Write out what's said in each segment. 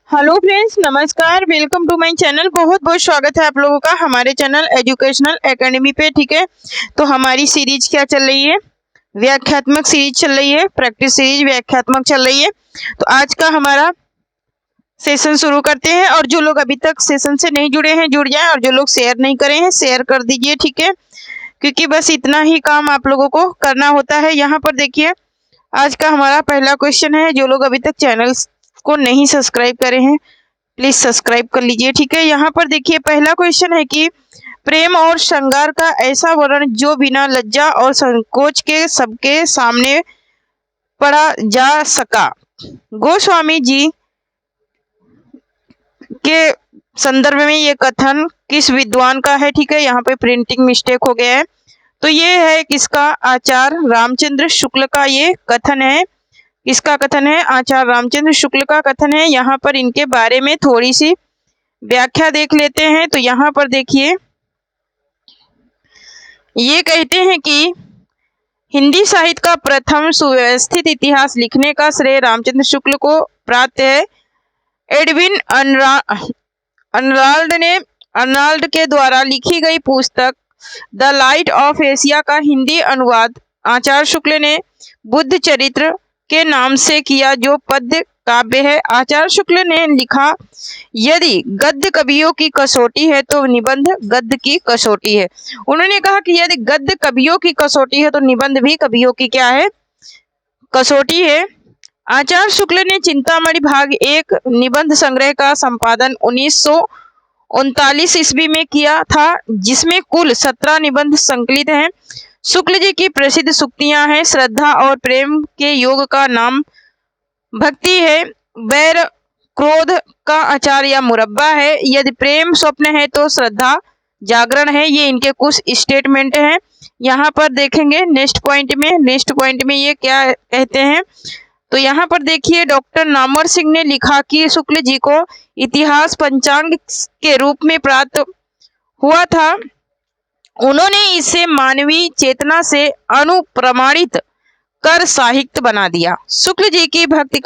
Hello friends, नमस्कार। Welcome to my channel. बहुत बहुत स्वागत है आप लोगों का हमारे चैनल एजुकेशनल एकेडमी पे। ठीक है, तो हमारी सीरीज क्या चल रही है? व्याख्यात्मक सीरीज चल रही है। प्रैक्टिस सीरीज व्याख्यात्मक चल रही है। तो आज का हमारा सेशन शुरू करते हैं। और जो लोग अभी तक सेशन से नहीं जुड़े हैं जुड़ जाएं, और जो लोग शेयर नहीं करे हैं शेयर कर दीजिए। ठीक है, क्योंकि बस इतना ही काम आप लोगों को करना होता है। यहाँ पर देखिए, आज का हमारा पहला क्वेश्चन है। जो लोग अभी तक चैनल को नहीं सब्सक्राइब करे हैं प्लीज सब्सक्राइब कर लीजिए। ठीक है, यहाँ पर देखिए पहला क्वेश्चन है कि प्रेम और श्रृंगार का ऐसा वर्णन जो बिना लज्जा और संकोच के सबके सामने पढ़ा जा सका। गोस्वामी जी के संदर्भ में ये कथन किस विद्वान का है? ठीक है, यहाँ पे प्रिंटिंग मिस्टेक हो गया है। तो ये है किसका? आचार्य रामचंद्र शुक्ल का ये कथन है। इसका कथन है आचार्य रामचंद्र शुक्ल का कथन है। यहाँ पर इनके बारे में थोड़ी सी व्याख्या देख लेते हैं। तो यहाँ पर देखिए, ये कहते हैं कि हिंदी साहित्य का प्रथम सुव्यवस्थित इतिहास लिखने का श्रेय रामचंद्र शुक्ल को प्राप्त है। एडविन अर्नाल्ड के द्वारा लिखी गई पुस्तक द लाइट ऑफ एशिया का हिंदी अनुवाद आचार्य शुक्ल ने बुद्ध चरित्र के नाम से किया, जो पद्य काव्य है। आचार्य शुक्ल ने लिखा, यदि गद्य कवियों की कसौटी है तो निबंध गद्य की कसौटी है। उन्होंने कहा कि यदि गद्य कवियों की कसौटी है तो निबंध भी कवियों की क्या है? कसौटी है। आचार्य शुक्ल ने चिंतामणि भाग 1 निबंध संग्रह का संपादन 1939 ईस्वी में किया था, जिसमें कुल 17 निबंध संकलित हैं। शुक्ल जी की प्रसिद्ध सूक्तियां हैं। श्रद्धा और प्रेम के योग का नाम भक्ति है। वैर क्रोध का अचार या मुरब्बा है। यदि प्रेम स्वप्न है तो श्रद्धा जागरण है। ये इनके कुछ स्टेटमेंट हैं। यहाँ पर देखेंगे नेक्स्ट पॉइंट में ये क्या कहते हैं। तो यहाँ पर देखिए, डॉक्टर नामवर सिंह ने लिखा कि शुक्ल जी को इतिहास पंचांग के रूप में प्राप्त हुआ था। उन्होंने इसे मानवीय चेतना से अनुप्रमाणित कर साहित्य बना दिया। शुक्ल जी भक्ति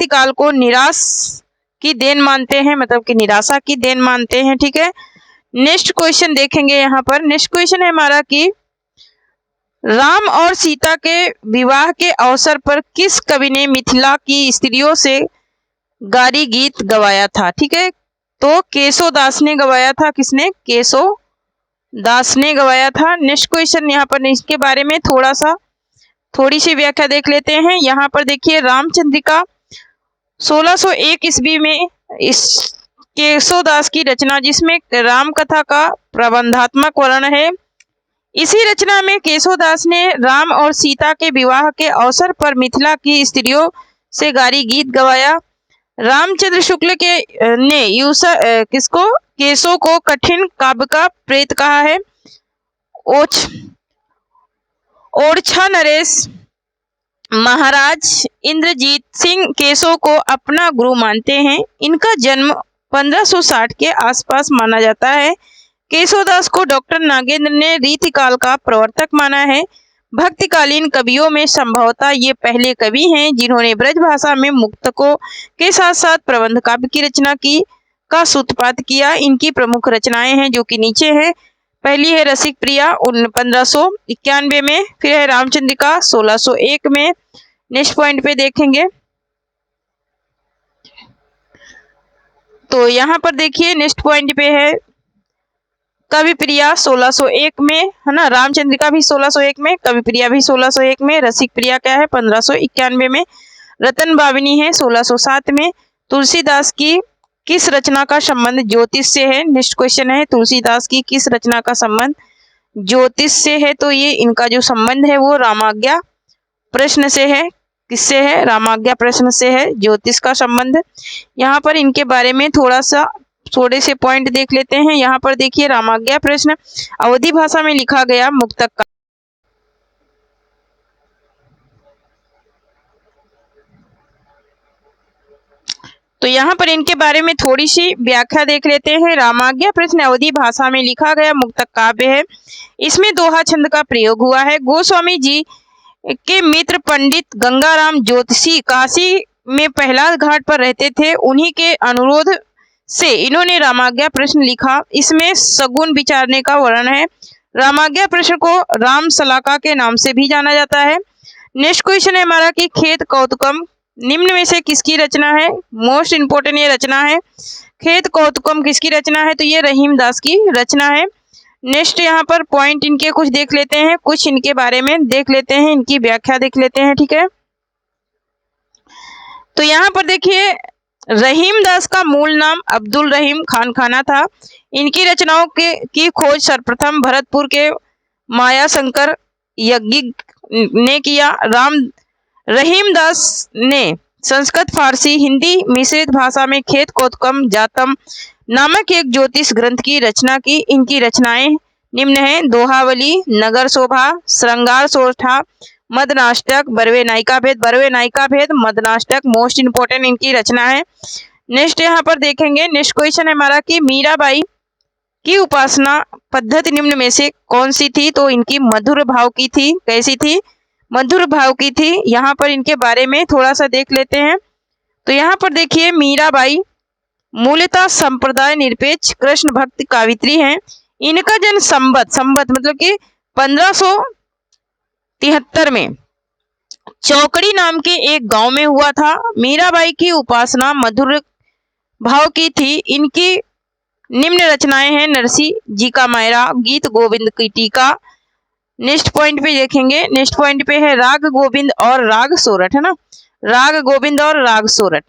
काल को निराश की देन मानते हैं, मतलब कि निराशा की देन मानते हैं। ठीक है, नेक्स्ट क्वेश्चन देखेंगे। यहाँ पर नेक्स्ट क्वेश्चन है हमारा कि राम और सीता के विवाह के अवसर पर किस कवि ने मिथिला की स्त्रियों से गारी गीत गवाया था? ठीक है, तो केशव दास ने गवाया था। किसने? केशव दास ने गवाया था। नेक्स्ट क्वेश्चन यहाँ पर इसके बारे में थोड़ी सी व्याख्या देख लेते हैं। यहाँ पर देखिए, रामचंद्रिका 1601 ईस्वी में इस केशव दास की रचना, जिसमें राम कथा का प्रबंधात्मक वर्णन है। इसी रचना में केशव दास ने राम और सीता के विवाह के अवसर पर मिथिला की स्त्रियों से गारी गीत गवाया। रामचंद्र शुक्ल ने केशव को कठिन काव्य का प्रेत कहा है। ओरछा नरेश महाराज इंद्रजीत सिंह केशव को अपना गुरु मानते हैं। इनका जन्म 1560 के आसपास माना जाता है। केशवदास को डॉक्टर नागेंद्र ने रीतिकाल का प्रवर्तक माना है। भक्तिकालीन कवियों में संभवतः ये पहले कवि हैं जिन्होंने ब्रज भाषा में मुक्तकों के साथ साथ प्रबंध काव्य की रचना का सूत्रपात किया। इनकी प्रमुख रचनाएं हैं जो कि नीचे हैं। पहली है रसिक प्रिया 1591 में, फिर है रामचंद्रिका 1601 में। नेक्स्ट पॉइंट पे देखेंगे। तो यहाँ पर देखिए, नेक्स्ट पॉइंट पे है कवि प्रिया 1601 में, है ना। रामचंद्रिका भी 1601 में, कवि प्रिया भी 1601 में। रसिक प्रिया क्या है? 1591 में। रतन बाविनी है 1607 में। तुलसीदास की किस रचना का संबंध ज्योतिष से है? नेक्स्ट क्वेश्चन है, तुलसीदास की किस रचना का संबंध ज्योतिष से है? तो ये इनका जो संबंध है वो रामाज्ञा प्रश्न से है। किससे है? रामाज्ञा प्रश्न से है ज्योतिष का संबंध। यहाँ पर इनके बारे में थोड़े से पॉइंट देख लेते हैं। यहाँ पर देखिए, रामाज्ञा प्रश्न अवधी भाषा में लिखा गया मुक्तक का। तो यहाँ पर इनके बारे में थोड़ी सी व्याख्या देख लेते हैं। रामाज्ञा प्रश्न अवधी भाषा में लिखा गया मुक्तक काव्य है। इसमें दोहा छंद का प्रयोग हुआ है। गोस्वामी जी के मित्र पंडित गंगाराम ज्योतिषी काशी में प्रहलाद घाट पर रहते थे, उन्हीं के अनुरोध से इन्होंने रामाज्ञा प्रश्न लिखा। इसमें सगुन विचारने का वर्णन है। रामाज्ञा प्रश्न को राम सलाका के नाम से भी जाना जाता है। नेक्स्ट क्वेश्चन है हमारा कि खेत कौतुकम निम्न में से किसकी रचना है। मोस्ट इंपोर्टेंट ये रचना है। खेत कौतुकम किसकी रचना है, तो ये रहीम दास की रचना है। नेक्स्ट यहाँ पर पॉइंट इनके कुछ देख लेते हैं, कुछ इनके बारे में देख लेते हैं, इनकी व्याख्या देख लेते हैं, ठीक है। तो यहाँ पर देखिए, रहीम दास का मूल नाम अब्दुल रहीम खान खाना था। इनकी रचनाओं की खोज सर्वप्रथम भरतपुर के मायाशंकर यज्ञिक ने किया। रहीम दास ने संस्कृत, फारसी, हिंदी मिश्रित भाषा में खेत कौतुकम जातम नामक एक ज्योतिष ग्रंथ की रचना की। इनकी रचनाएं निम्न हैं: दोहावली, नगर शोभा, श्रृंगार सोठा, मदनाष्टक, बरवे नायिका भेद, मदनाष्टक मोस्ट इंपोर्टेंट इनकी रचना है। नेक्स्ट यहाँ पर देखेंगे, नेक्स्ट क्वेश्चन है हमारा कि मीराबाई की उपासना पद्धति निम्न में से कौन सी थी, तो इनकी मधुर भाव की थी। कैसी थी, मधुर भाव की थी। यहाँ पर इनके बारे में थोड़ा सा देख लेते हैं। तो यहाँ पर देखिए, मीराबाई मूलतः संप्रदाय निरपेक्ष कृष्ण भक्त कावित्री हैं। इनका जन्म संबत मतलब कि 1573 में चौकड़ी नाम के एक गांव में हुआ था। मीराबाई की उपासना मधुर भाव की थी। इनकी निम्न रचनाएं हैं: नरसी जी का मायरा, गीत गोविंद की टीका। नेक्स्ट पॉइंट पे देखेंगे, नेक्स्ट पॉइंट पे है राग गोविंद और राग सोरठ, है ना, राग गोविंद और राग सोरठ।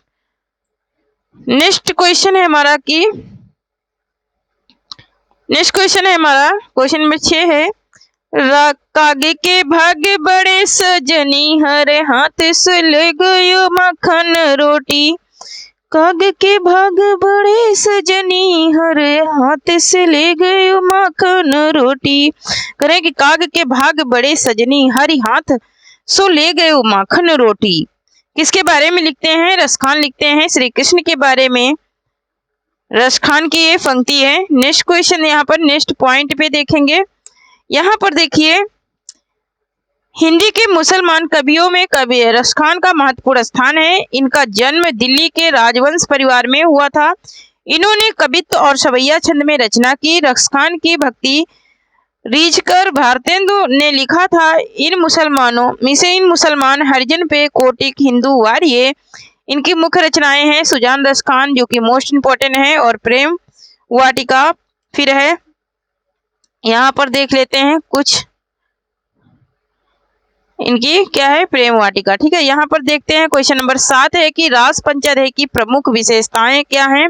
नेक्स्ट क्वेश्चन है हमारा कि नेक्स्ट क्वेश्चन है हमारा क्वेश्चन नंबर 6 है, कागे के भाग्य बड़े सजनी हरे हाथ से ले गयो मक्खन रोटी। काग के भाग बड़े सजनी हरे हाथ से ले गयो माखन रोटी। करें कि काग के भाग बड़े सजनी हरि हाथ सो ले गयो माखन रोटी। किसके बारे में लिखते हैं, रसखान लिखते हैं श्री कृष्ण के बारे में। रसखान की ये पंक्ति है। नेक्स्ट क्वेश्चन यहाँ पर नेक्स्ट पॉइंट पे देखेंगे। यहाँ पर देखिए, हिंदी के मुसलमान कवियों में कवि रसखान का महत्वपूर्ण स्थान है। इनका जन्म दिल्ली के राजवंश परिवार में हुआ था। इन्होंने कवित्व और सवैया छंद में रचना की। रसखान की भक्ति रीझकर भारतेंदु ने लिखा था, इन मुसलमान हरिजन पे कोटिक हिंदू वारिये। इनकी मुख्य रचनाएं हैं सुजान रसखान जो कि मोस्ट इंपोर्टेंट है, और प्रेम वाटिका। फिर है यहाँ पर देख लेते हैं कुछ इनकी क्या है, प्रेम वाटिका, ठीक है। यहाँ पर देखते हैं क्वेश्चन नंबर 7 है कि रास पंचाध्याय की प्रमुख विशेषताएं क्या हैं।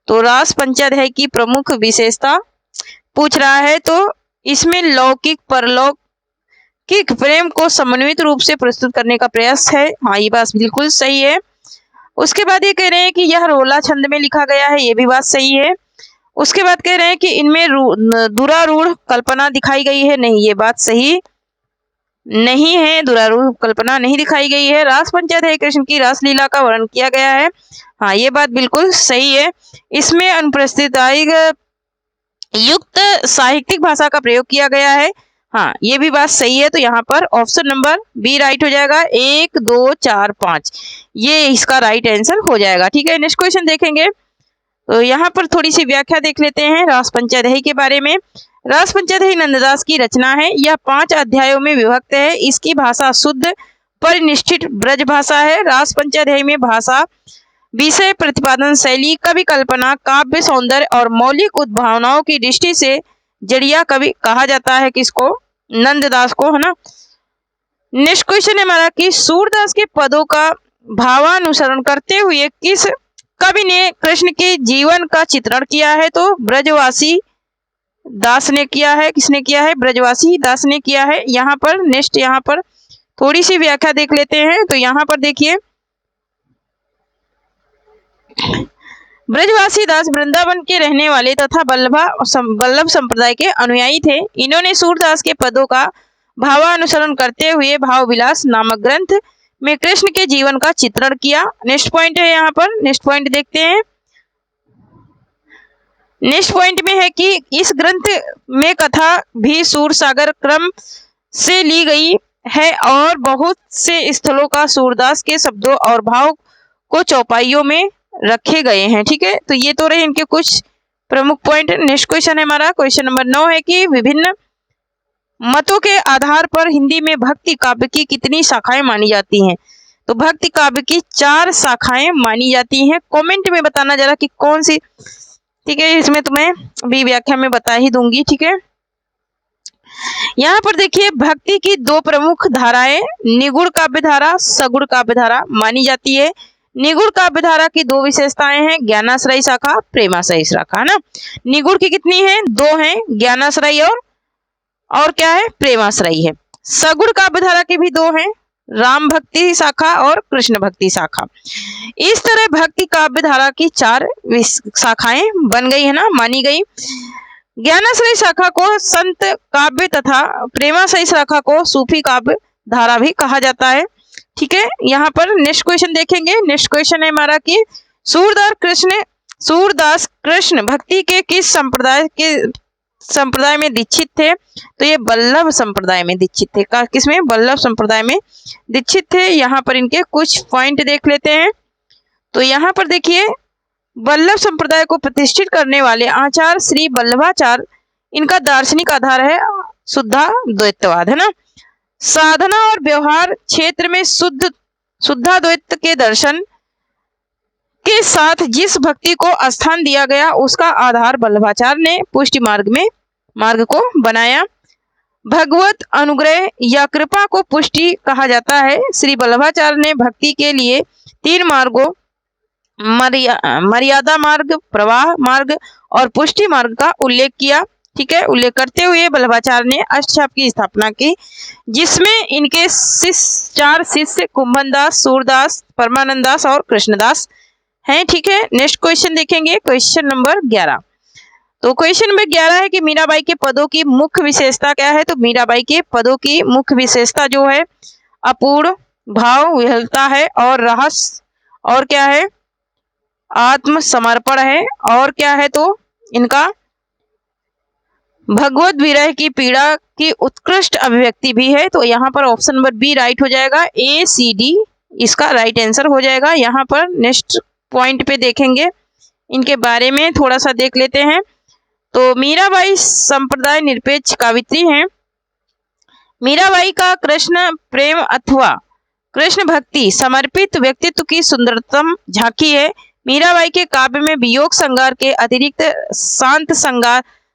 तो रास पंचाध्याय की प्रमुख विशेषता पूछ रहा है, तो इसमें लौकिक परलौकिक प्रेम को समन्वित रूप से प्रस्तुत करने का प्रयास है। हाँ, ये बात बिल्कुल सही है। उसके बाद ये कह रहे हैं कि यह रोला छंद में लिखा गया है, ये भी बात सही है। उसके बाद कह रहे हैं कि इनमें दुरारूढ़ कल्पना दिखाई गई है, नहीं, ये बात सही नहीं है, दुरारूढ़ कल्पना नहीं दिखाई गई है। रास पंचाध्याय कृष्ण की रासलीला का वर्णन किया गया है, हाँ, ये बात बिल्कुल सही है। इसमें अनुप्रस्थित युक्त साहित्यिक भाषा का प्रयोग किया गया है, हाँ, ये भी बात सही है। तो यहाँ पर ऑप्शन नंबर बी राइट हो जाएगा। 1 2 4 5 ये इसका राइट आंसर हो जाएगा, ठीक है। नेक्स्ट क्वेश्चन देखेंगे। तो यहाँ पर थोड़ी सी व्याख्या देख लेते हैं रास पंचाध्याय के बारे में। रास पंचाध्याय नंददास की रचना है। यह 5 अध्यायों में विभक्त है। इसकी भाषा शुद्ध परिनिष्ठित ब्रज भाषा है। रास पंचाध्याय में भाषा, विषय, प्रतिपादन शैली, कवि कल्पना, काव्य सौंदर्य और मौलिक उद्भावनाओं की दृष्टि से जड़िया कवि कहा जाता है। किसको, नंददास को, है ना। नेक्स्ट क्वेश्चन है हमारा कि सूरदास के पदों का भावानुसरण करते हुए किस कवि ने कृष्ण के जीवन का चित्रण किया है। तो ब्रजवासी दास ने किया है। किसने किया है, ब्रजवासी दास ने किया है। यहाँ पर नेक्स्ट यहाँ पर थोड़ी सी व्याख्या देख लेते हैं। तो यहाँ पर देखिए, ब्रजवासी दास वृंदावन के रहने वाले तथा वल्लभ संप्रदाय के अनुयायी थे। इन्होंने सूरदास के पदों का भावानुसरण करते हुए भाव विलास नामक ग्रंथ में कृष्ण के जीवन का चित्रण किया। नेक्स्ट पॉइंट है यहाँ पर, नेक्स्ट पॉइंट देखते हैं। नेक्स्ट पॉइंट में है कि इस ग्रंथ में कथा भी सूर सागर क्रम से ली गई है और बहुत से स्थलों का सूरदास के शब्दों और भाव को चौपाइयों में रखे गए हैं। ठीक है, तो ये तो रहे इनके कुछ प्रमुख पॉइंट। नेक्स्ट क्वेश्चन है हमारा क्वेश्चन नंबर 9 है कि विभिन्न मतों के आधार पर हिंदी में भक्ति काव्य की कितनी शाखाएं मानी जाती हैं? तो भक्ति काव्य की 4 शाखाएं मानी जाती हैं। कमेंट में बताना जरा कि कौन सी। ठीक है, इसमें तुम्हें भी व्याख्या में बता ही दूंगी। ठीक है, यहाँ पर देखिए भक्ति की 2 प्रमुख धाराएं निगुण काव्य धारा, सगुण काव्य धारा मानी जाती है। निगुण काव्य धारा की 2 विशेषताएं हैं, ज्ञानाश्रयी शाखा, प्रेमाश्रयी शाखा, है ना। निगुण की कितनी है? 2 हैं, ज्ञानाश्रयी और क्या है? प्रेमाश्रयी है। सगुण काव्य धारा की भी 2 हैं, राम भक्ति शाखा और कृष्ण भक्ति शाखा। इस तरह भक्ति काव्य धारा की 4 शाखाएं बन गई है ना, मानी गई। ज्ञानाश्रयी शाखा को संत काव्य तथा प्रेमाश्रयी शाखा को सूफी काव्य धारा भी कहा जाता है। ठीक है, यहाँ पर नेक्स्ट क्वेश्चन देखेंगे। नेक्स्ट क्वेश्चन है हमारा कि सूरदास कृष्ण भक्ति के किस संप्रदाय में दीक्षित थे? तो ये वल्लभ संप्रदाय में दीक्षित थे। किसमें? वल्लभ संप्रदाय में दीक्षित थे। यहाँ पर इनके कुछ पॉइंट देख लेते हैं। तो यहाँ पर देखिए वल्लभ संप्रदाय को प्रतिष्ठित करने वाले आचार्य श्री वल्लभाचार्य, इनका दार्शनिक आधार है शुद्धाद्वैतवाद, है ना। साधना और व्यवहार क्षेत्र में शुद्धाद्वैत के दर्शन के साथ जिस भक्ति को स्थान दिया गया उसका आधार वल्लभाचार्य ने पुष्टि मार्ग को बनाया। भगवत अनुग्रह या कृपा को पुष्टि कहा जाता है। श्री वल्लभाचार्य ने भक्ति के लिए 3 मार्गों मर्यादा मार्ग, प्रवाह मार्ग और पुष्टि मार्ग का उल्लेख किया। ठीक है, उल्लेख करते हुए वल्लभाचार्य ने अष्टछाप की स्थापना की, जिसमें इनके 4 शिष्य कुंभन दास, सूरदास, परमानंद दास और कृष्णदास हैं। ठीक है, नेक्स्ट क्वेश्चन देखेंगे क्वेश्चन नंबर 11। तो क्वेश्चन नंबर 11 है कि मीराबाई के पदों की मुख्य विशेषता क्या है? तो मीराबाई के पदों की मुख्य विशेषता जो है अपूर्ण भाव विहलता है और रहस्य और क्या है? आत्मसमर्पण है और क्या है? तो इनका भगवत विरह की पीड़ा की उत्कृष्ट अभिव्यक्ति भी है। तो यहाँ पर ऑप्शन नंबर बी राइट हो जाएगा, ACD इसका राइट आंसर हो जाएगा। यहाँ पर नेक्स्ट पॉइंट पे देखेंगे, इनके बारे में थोड़ा सा देख लेते हैं। तो मीराबाई संप्रदाय निरपेक्ष कवयित्री हैं। मीराबाई का कृष्ण प्रेम अथवा कृष्ण भक्ति समर्पित व्यक्तित्व की सुंदरतम झांकी है। मीराबाई के काव्य में वियोग श्रृंगार के अतिरिक्त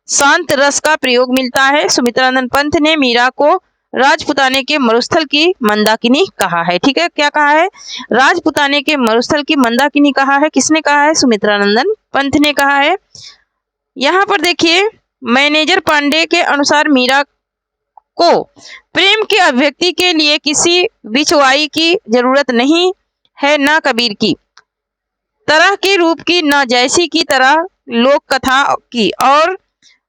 शांत रस का प्रयोग मिलता है। सुमित्रानंद पंत ने मीरा को राजपुताने के मरुस्थल की मंदाकिनी कहा है। ठीक है, क्या कहा है? राजपुताने के मरुस्थल की मंदाकिनी कहा है। किसने कहा है? सुमित्रानंदन पंत ने कहा है। यहाँ पर देखिए मैनेजर पांडे के अनुसार मीरा को प्रेम की अभिव्यक्ति के लिए किसी बिछुआई की जरूरत नहीं है, न कबीर की तरह के रूप की, न जैसी की तरह लोक कथा की और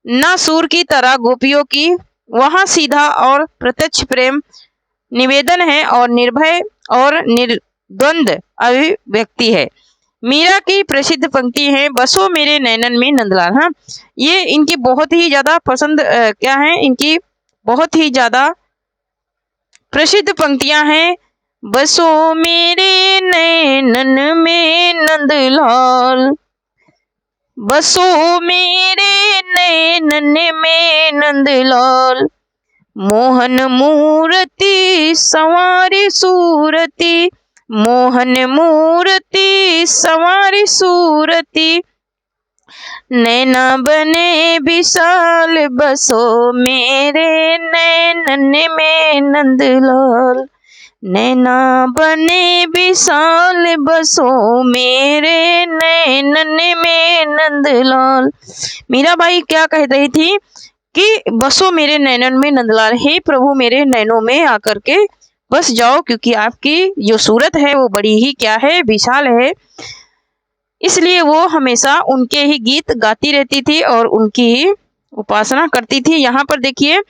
न सूर की तरह गोपियों की। वहां सीधा और प्रत्यक्ष प्रेम निवेदन है और निर्भय और निर्द्वंद अभिव्यक्ति है। मीरा की प्रसिद्ध पंक्ति है, बसो मेरे नैनन में नंदलाल। हाँ, ये इनकी बहुत ही ज्यादा पसंद क्या है? इनकी बहुत ही ज्यादा प्रसिद्ध पंक्तियां हैं। बसो मेरे नैनन में नंदलाल, बसो मेरे नैनन में नंदलाल, मोहन मूर्ति संवारी सूरती, मोहन मूर्ति संवारी सूरती, नैना बने विशाल, बसो मेरे नैनन में नंदलाल, नैना बने विशाल, बसो मेरे नैनन में नंदलाल। मीराबाई क्या कह रही थी कि बसो मेरे नैनन में नंदलाल, हे प्रभु मेरे नैनों में आकर के बस जाओ, क्योंकि आपकी जो सूरत है वो बड़ी ही क्या है? विशाल है। इसलिए वो हमेशा उनके ही गीत गाती रहती थी और उनकी ही उपासना करती थी। यहाँ पर देखिए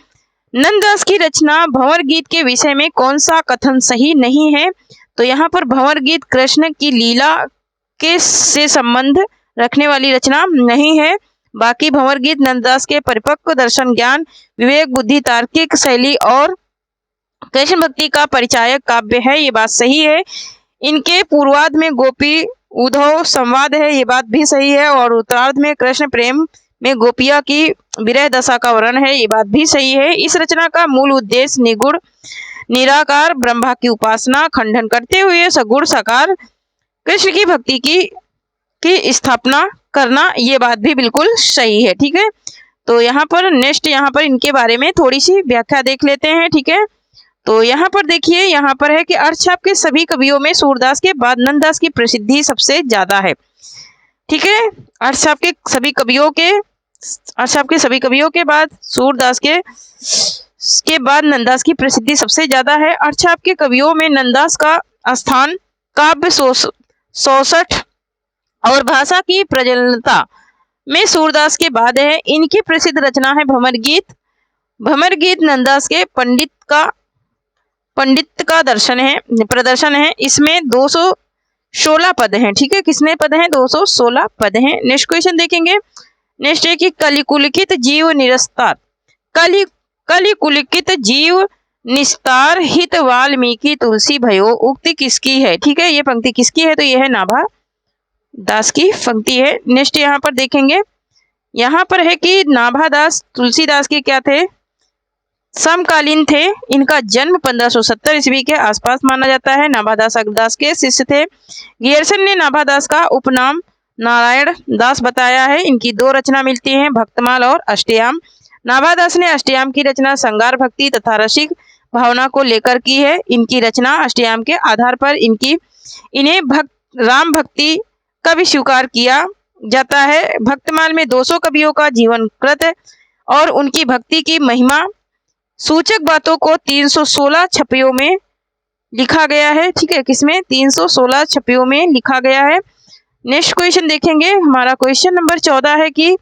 नंददास की रचना भंवर गीत के विषय में कौन सा कथन सही नहीं है? तो यहाँ पर भंवर गीत कृष्ण की लीला के से संबंध रखने वाली रचना नहीं है। बाकी भंवर गीत नंददास के परिपक्व दर्शन, ज्ञान, विवेक, बुद्धि, तार्किक शैली और कृष्ण भक्ति का परिचायक काव्य है, ये बात सही है। इनके पूर्वार्ध में गोपी उद्धव संवाद है, ये बात भी सही है। और उत्तरार्ध में कृष्ण प्रेम में गोपिया की विरह दशा का वर्णन है, ये बात भी सही है। इस रचना का मूल उद्देश्य निगुण निराकार ब्रह्मा की उपासना खंडन करते हुए सगुण साकार कृष्ण की भक्ति की स्थापना करना, ये बात भी बिल्कुल सही है। ठीक है, तो यहाँ पर नेक्स्ट यहाँ पर इनके बारे में थोड़ी सी व्याख्या देख लेते हैं। ठीक है, तो यहाँ पर देखिए, यहाँ पर है कि अर्थछाप के सभी कवियों में सूरदास के बाद नंददास की प्रसिद्धि सबसे ज्यादा है। ठीक है, अर्थछाप के सभी कवियों के बाद सूरदास के बाद नंददास की प्रसिद्धि सबसे ज्यादा है। अर्थछाप के कवियों में नंददास का स्थान काव्य सौसठ और भाषा की प्रजनता में सूरदास के बाद है। इनकी प्रसिद्ध रचना है भंवर गीत। भंवर गीत नंददास के पंडित का प्रदर्शन है। इसमें 216 पद हैं। ठीक है, कितने पद हैं? 216 पद हैं। नेक्स्ट क्वेश्चन देखेंगे। नेक्स्ट है कि कलिकुलिकित जीव निस्तार, कलिकुलिकित जीव निस्तार हित वाल्मीकि तुलसी भयो उक्ति किसकी है? ठीक है, ये पंक्ति किसकी है? तो यह है नाभा दास की पंक्ति है। नेक्स्ट यहाँ पर देखेंगे, यहाँ पर है कि नाभा दास तुलसीदास के क्या थे? समकालीन थे। इनका जन्म 1570 ईस्वी के आसपास माना जाता है। नाभादास अग्रदास के शिष्य थे। गियर्सन ने नाभादास का उपनाम नारायण दास बताया है। इनकी 2 रचना मिलती हैं, भक्तमाल और अष्टयाम। नाभादास ने अष्टयाम की रचना श्रृंगार भक्ति तथा रसिक भावना को लेकर की है। इनकी रचना अष्टयाम के आधार पर इन्हें राम भक्ति का भी स्वीकार किया जाता है। भक्तमाल में 200 कवियों का जीवन कृत और उनकी भक्ति की महिमा सूचक बातों को 316 छपियों में लिखा गया है। ठीक है, किसमें? 316 छपियों में लिखा गया है। नेक्स्ट क्वेश्चन देखेंगे। हमारा क्वेश्चन नंबर 14 है कि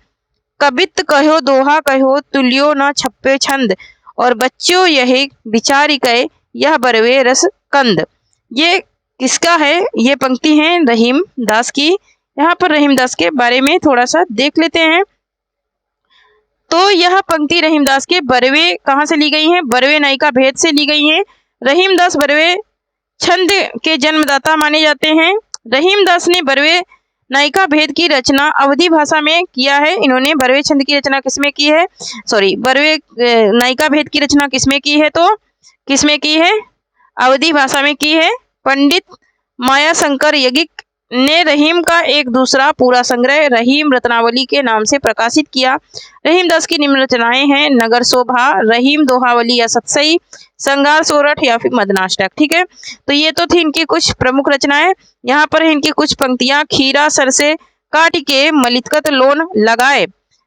कबित कहो दोहा कहो तुल्यो न छप्पे छंद और बच्चों यही विचारी कहे यह बरवे रस कंद। ये किसका है? ये पंक्ति है रहीम दास की। यहाँ पर रहीम दास के बारे में थोड़ा सा देख लेते हैं। तो यह पंक्ति रहीमदास के बरवे कहाँ से ली गई है? बरवे नायिका भेद से ली गई है। रहीमदास बरवे छंद के जन्मदाता माने जाते हैं। रहीमदास ने बरवे नायिका भेद की रचना अवधी भाषा में किया है। इन्होंने बरवे छंद की रचना किसमें की है? बरवे नायिका भेद की रचना किसमें की है? तो किसमें की है? अवधी भाषा में की है। पंडित मायाशंकर यज्ञिक ने रहीम का एक दूसरा पूरा संग्रह रहीम रत्नावली के नाम से प्रकाशित किया। रहीमदास की निम्न रचनाएं हैं नगर शोभा, रहीम दोहावली या सतसई, श्रृंगार सोरठ या फिर मदनाष्टक। ठीक है, तो ये तो थी इनकी कुछ प्रमुख रचनाएं। यहाँ पर इनकी कुछ पंक्तियां। खीरा सर से काट के मलितकत लोन लगाए,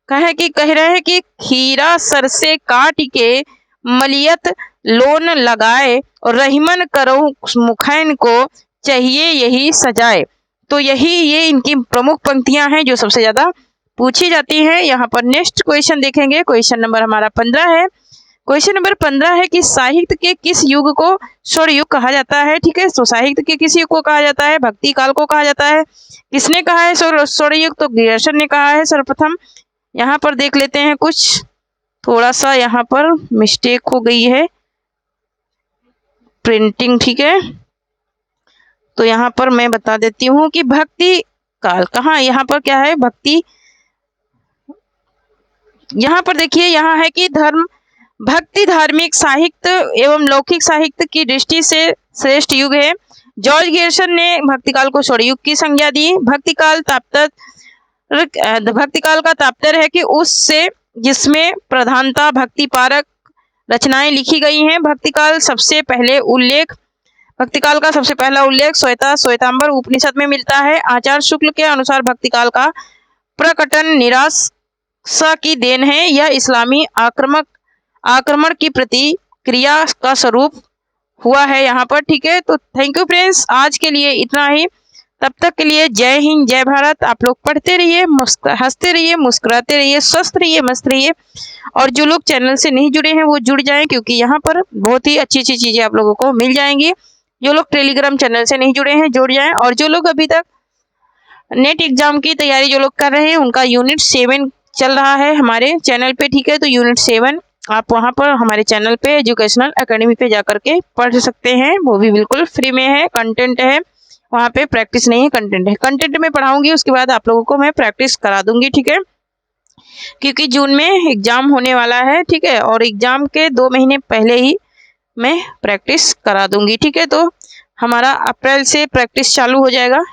कह रहे हैं कि खीरा सर से काट के मलियत लोन लगाए और रहीमन करो मुखैन को चाहिए यही सजाए। तो ये इनकी प्रमुख पंक्तियां हैं जो सबसे ज्यादा पूछी जाती हैं। यहाँ पर नेक्स्ट क्वेश्चन देखेंगे। क्वेश्चन नंबर हमारा 15 है। क्वेश्चन नंबर 15 है कि साहित्य के किस युग को स्वर्ण युग कहा जाता है? ठीक है, तो साहित्य के किस युग को कहा जाता है? भक्ति काल को कहा जाता है। किसने कहा है स्वर्ण युग? तो गियर्सन ने कहा है सर्वप्रथम। यहाँ पर देख लेते हैं, कुछ थोड़ा सा यहाँ पर मिस्टेक हो गई है प्रिंटिंग। ठीक है, तो यहाँ पर मैं बता देती हूँ कि भक्ति काल कहाँ, यहाँ पर क्या है? भक्ति, यहाँ पर देखिए, यहाँ है कि भक्ति धार्मिक साहित्य एवं लौकिक साहित्य की दृष्टि से श्रेष्ठ युग है। जॉर्ज गियर्सन ने भक्ति काल को स्वर्ण युग की संज्ञा दी। भक्ति काल का तात्पर्य है कि उससे जिसमें प्रधानता भक्ति पारक रचनाएं लिखी गई हैं। भक्ति काल का सबसे पहला उल्लेख श्वेतांबर उपनिषद में मिलता है। आचार्य शुक्ल के अनुसार भक्ति काल का प्रकटन निराशा की देन है। यह इस्लामी आक्रमण की प्रतिक्रिया का स्वरूप हुआ है यहाँ पर। ठीक है, तो थैंक यू फ्रेंड्स, आज के लिए इतना ही। तब तक के लिए जय हिंद, जय भारत। आप लोग पढ़ते रहिए, हंसते रहिए, मुस्कुराते रहिए, स्वस्थ रहिए, मस्त रहिए। और जो लोग चैनल से नहीं जुड़े हैं वो जुड़ जाएं, क्योंकि यहाँ पर बहुत ही अच्छी अच्छी चीजें आप लोगों को मिल जाएंगी। जो लोग टेलीग्राम चैनल से नहीं जुड़े हैं जुड़ जाएं। और जो लोग अभी तक नेट एग्जाम की तैयारी जो लोग कर रहे हैं उनका यूनिट 7 चल रहा है हमारे चैनल पे। ठीक है, तो यूनिट 7 आप वहां पर हमारे चैनल पे एजुकेशनल एकेडमी पे जाकर के पढ़ सकते हैं। वो भी बिल्कुल फ्री में है, कंटेंट है। वहाँ पे प्रैक्टिस नहीं है, कंटेंट है। कंटेंट में पढ़ाऊंगी, उसके बाद आप लोगों को मैं प्रैक्टिस करा दूंगी, ठीक है, क्योंकि जून में एग्जाम होने वाला है, ठीक है, और एग्जाम के 2 महीने पहले ही मैं प्रैक्टिस करा दूंगी, ठीक है। तो हमारा अप्रैल से प्रैक्टिस चालू हो जाएगा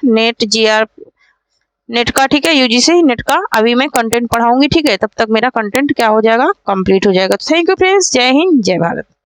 नेट का, ठीक है, यूजीसी नेट का। अभी मैं कंटेंट पढ़ाऊंगी, ठीक है, तब तक मेरा कंटेंट क्या हो जाएगा, कंप्लीट हो जाएगा। तो थैंक यू फ्रेंड्स, जय हिंद, जय भारत।